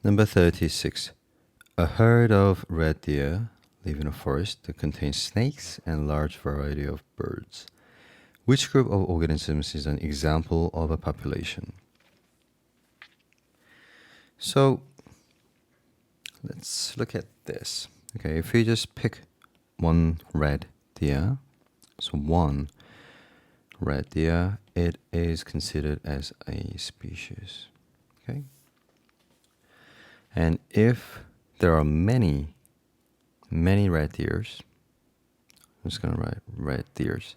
Number 36. A herd of red deer live in a forest that contains snakes and large variety of birds. Which group of organisms is an example of a population? So let's look at this. Okay, if we just pick one red deer, so one red deer, it is considered as a species. Okay, and if there are many red deers, I'm just gonna write red deers.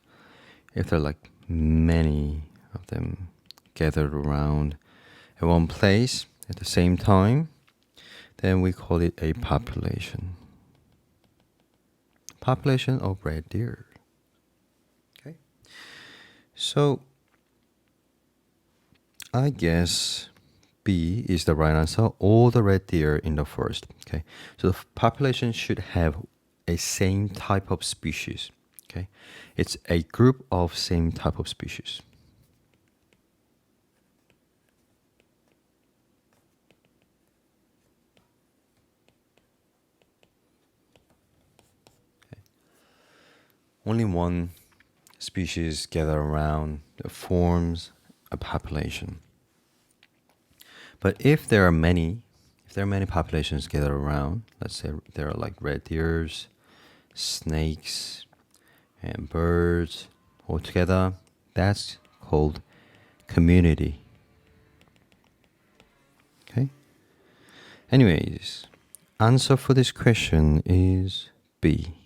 If there are like many of them gathered around at one place at the same time, then we call it a population. Population of red deer. Okay. So I guess B is the right answer. All the red deer in the forest. Okay. So the population should have a same type of species. Okay. It's a group of same type of species. Only one species gather around that forms a population. But if there are many populations gathered around, let's say there are like red deers, snakes, and birds all together, that's called community. Okay? Anyways, answer for this question is B.